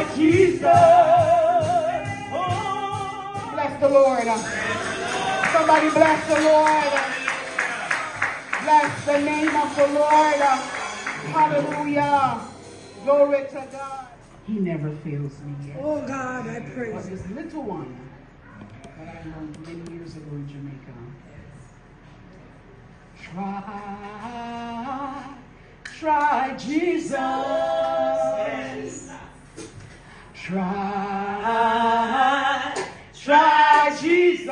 try Jesus. Oh, bless the Lord. Somebody bless the Lord. Bless the name of the Lord. Hallelujah. Glory to God. He never fails me yet. Oh God, I praise But this little one that I learned many years ago in Jamaica. Try Jesus. Try Jesus.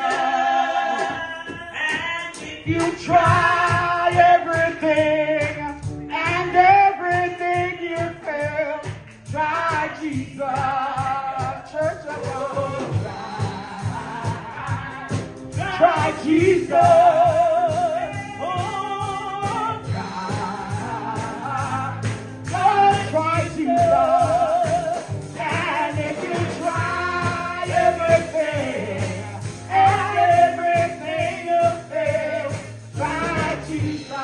And if you try everything and everything you fail, try Jesus. Church of God. Try Jesus. Try Jesus, and if you try everything, and everything you fail, try Jesus.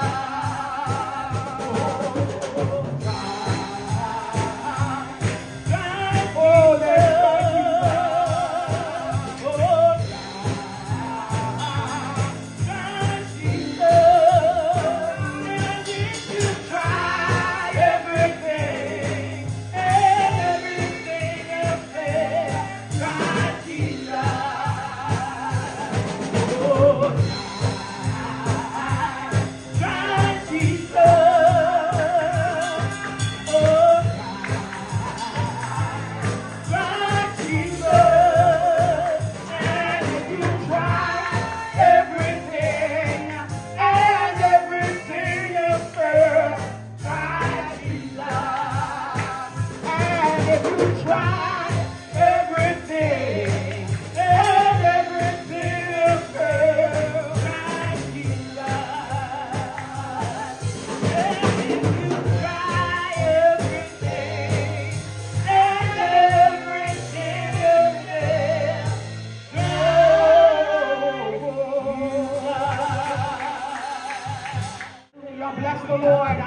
Bless the Lord.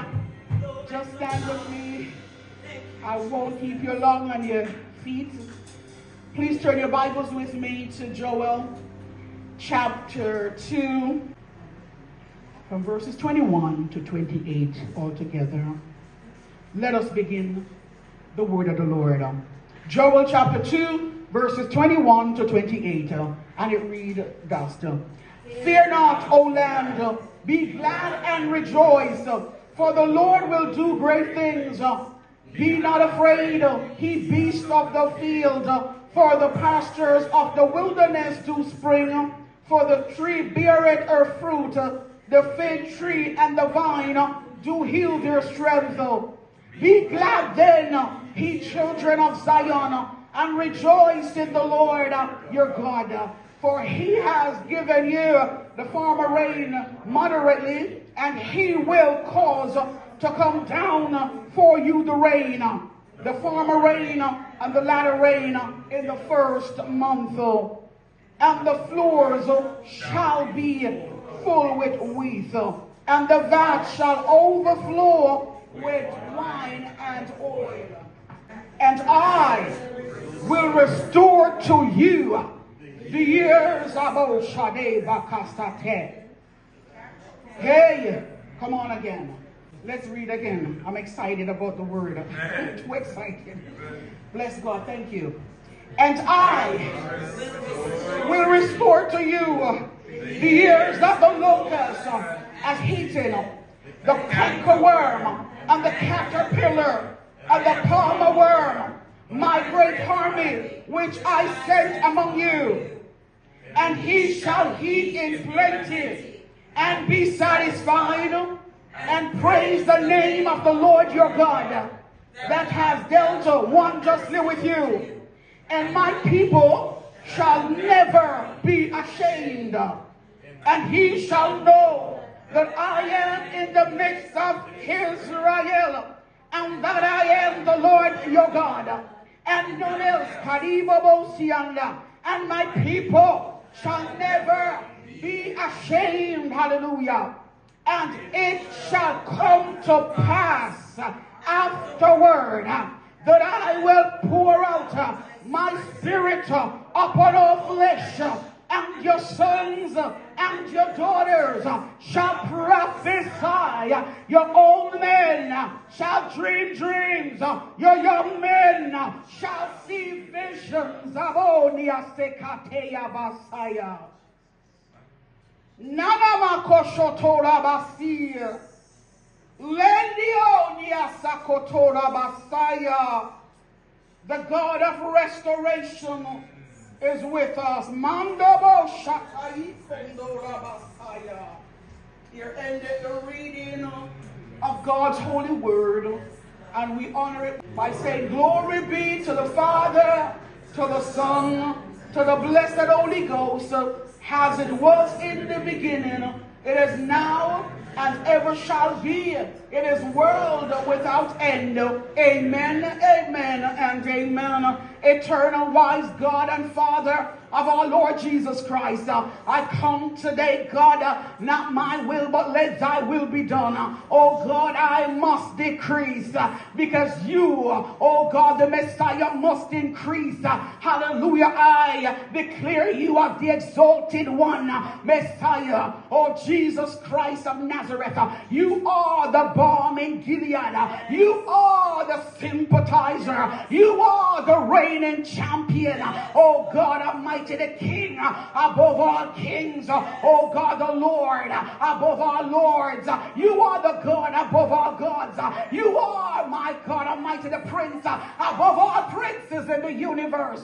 Just stand with me. I won't keep you long on your feet. Please turn your Bibles with me to Joel chapter 2 from verses 21 to 28 altogether. Let us begin the word of the Lord. Joel chapter 2 verses 21 to 28, and it reads thus. Fear not, O land, be glad and rejoice, for the Lord will do great things. Be not afraid, ye beasts of the field, for the pastures of the wilderness do spring, for the tree beareth her fruit, the fig tree and the vine do heal their strength. Be glad then, ye children of Zion, and rejoice in the Lord your God. For he has given you the former rain moderately, and he will cause to come down for you the rain, the former rain and the latter rain in the first month. And the floors shall be full with wheat, and the vat shall overflow with wine and oil. And I will restore to you the years of Oshade Bakastate. Hey, come on again. Let's read again. I'm excited about the word. I'm too excited. Bless God. Thank you. And I will restore to you the years of the locust has eaten, the cankerworm and the caterpillar and the palmer worm, my great army which I sent among you. And he shall eat in plenty and be satisfied, and praise the name of the Lord your God that has dealt wondrously with you. And my people shall never be ashamed, and he shall know that I am in the midst of Israel, and that I am the Lord your God, and none else. And my people shall never be ashamed. Hallelujah. And it shall come to pass afterward that I will pour out my spirit upon all flesh, and your sons and your daughters shall prophesy. Your old men shall dream dreams. Your young men shall see visions. Abonia sekateya basaya. Nanama koshotora basia. Lendionia sakotora basaya. The God of restoration is with us. Mandobo shakai kondora basaya. Here ended the reading of God's holy word, and we honor it by saying, glory be to the Father, to the Son, to the blessed Holy Ghost, as it was in the beginning, it is now, and ever shall be. It is world without end. Amen, amen, and amen. Eternal, wise God and Father of our Lord Jesus Christ, I come today, God, not my will, but let thy will be done. Oh God, I must decrease because you, oh God, the Messiah, must increase. Hallelujah. I declare you are the exalted one, Messiah. Oh Jesus Christ of Nazareth, you are the balm in Gilead. You are the sympathizer. You are the reigning champion. Oh God Almighty, the King above all kings. Oh God, the Lord above all lords. You are the God above all gods. You are, my God Almighty, the Prince above all princes in the universe.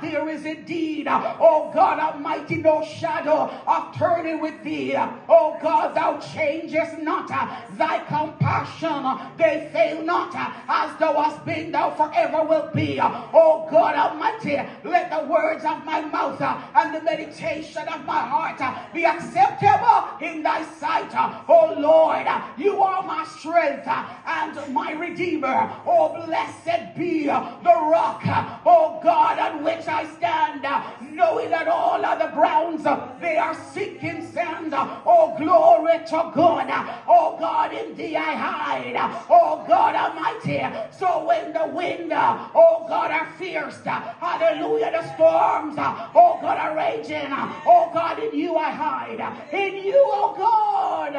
There is indeed, oh God Almighty, no shadow of turning with thee. Oh God, thou changest not. Thy compassion, they fail not. As thou hast been, thou forever will be. Oh God Almighty, let the words of my mouth and the meditation of my heart be acceptable in thy sight. Oh Lord, you are my strength and my redeemer. Oh, blessed be the rock, oh God, on which I stand, knowing that all other grounds they are sinking sand. Oh, glory to God. Oh God, in thee I hide. Oh God Almighty, so when the wind, oh God, are fierce, hallelujah, the storms, oh God, are raging, oh God, in you I hide. In you, oh God,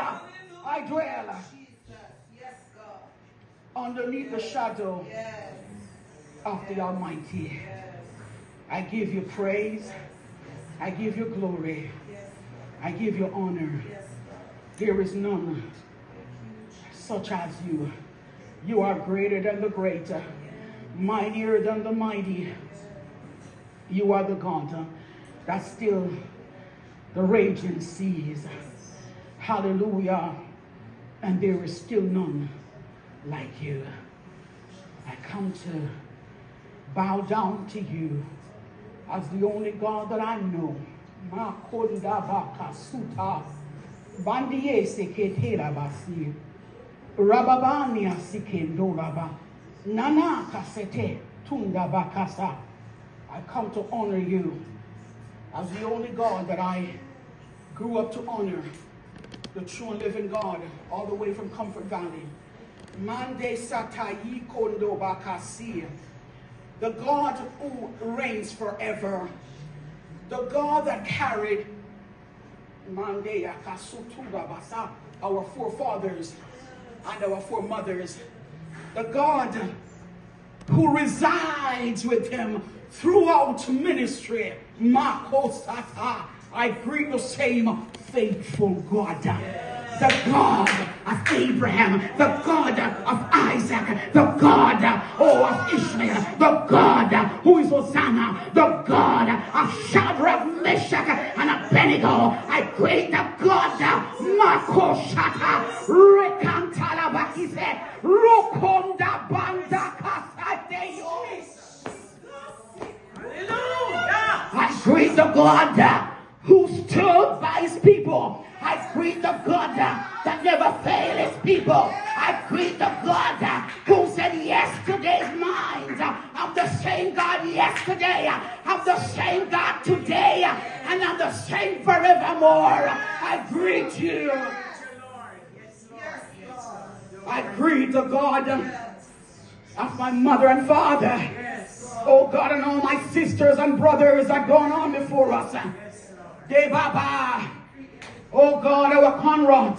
I dwell. Underneath the shadow of the Almighty. I give you praise. I give you glory. I give you honor. There is none such as you. You are greater than the great, mightier than the mighty. You are the God that still the raging seas. Hallelujah. And there is still none like you. I come to bow down to you as the only God that I know. Rababania sikendoraba. Nana kasete tunda bakasa. I come to honor you as the only God that I grew up to honor, the true and living God, all the way from Comfort Valley. Mande satayi kondo bakasi. The God who reigns forever. The God that carried Mande akasutura basa, our forefathers and our foremothers. The God who resides with him throughout ministry. Makosata. I greet the same faithful God. The God of Abraham, the God of Isaac, the God of Ishmael, the God who is Hosanna, the God of Shadrach, Meshach, and Abednego. I greet the God Makoshata, Rekantalabakise, Rokonda Banda Kasateyo. I greet the God who stood by his people. I greet the God that never failed his people. I greet the God who said, yesterday's mine. I'm the same God yesterday. I'm the same God today. And I'm the same forevermore. I greet you. I greet the God of my mother and father. Yes. Oh God, and all my sisters and brothers are gone on before us. De Baba. Oh God, our Conrad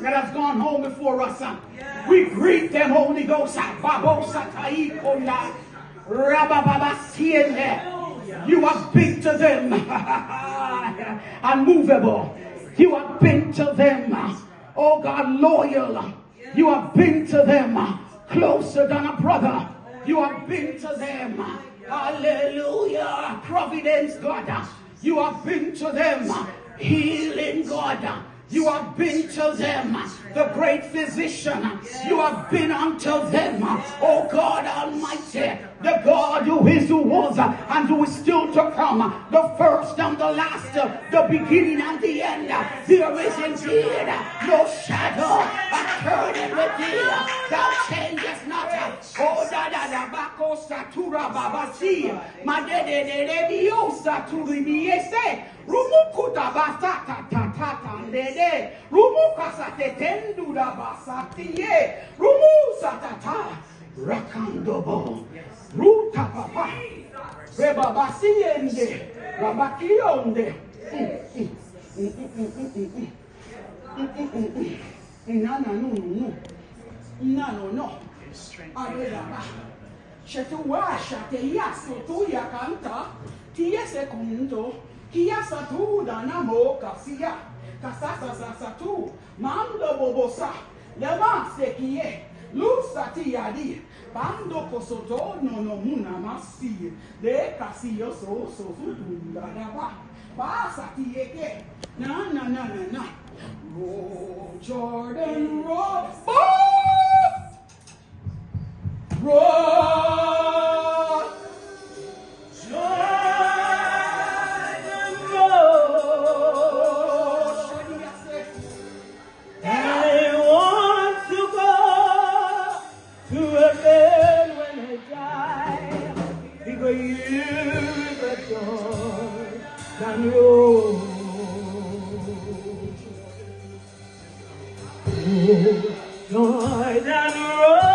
that has gone home before us. We greet them, Holy Ghost. You have been to them unmovable. You have been to them, oh God, loyal. You have been to them closer than a brother. You have been to them, hallelujah, Providence God. You have been to them, healing God. You have been to them, the great physician. You have been unto them, oh God Almighty, the God who is, who was, and who is still to come, the first and the last, the beginning and the end. There is indeed no shadow of turning with thee. Thou changest not. Oh, da da da bako satura babasi, madede de rebio saturi biese, rumukuta basata tata ndede, rumukasa tetendu da basatiye, rumusatata rakandobo, ruta papa, reba basiende, rabakionde. No. Allora, se tu wascia te yaso tu ya canta, ti ese conto, chi yasa tu da namo kasia, kasasa sa tu, mando bobosa, leva se chi è, lusa ti adi, bando kosoto no muna masi, de kasio so tu da va, pasa ti e che, na. Roll, Jordan, roll, roll, Jordan, roll. I want to go to heaven when I die, because you the Jordan roll. Jordan roll.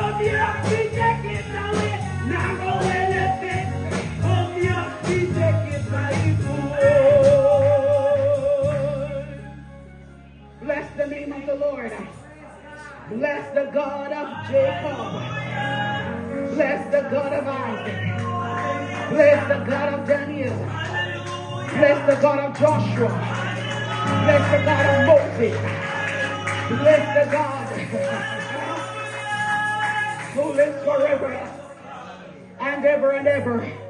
Come here, be taken away. Now go anything. Come here, be taken by good. Bless the name of the Lord. Bless the God of Jacob. Bless the God of Isaac. Bless the God of Daniel. Bless the God of Joshua. Bless the God of Moses. Bless the God who lives forever and ever and ever.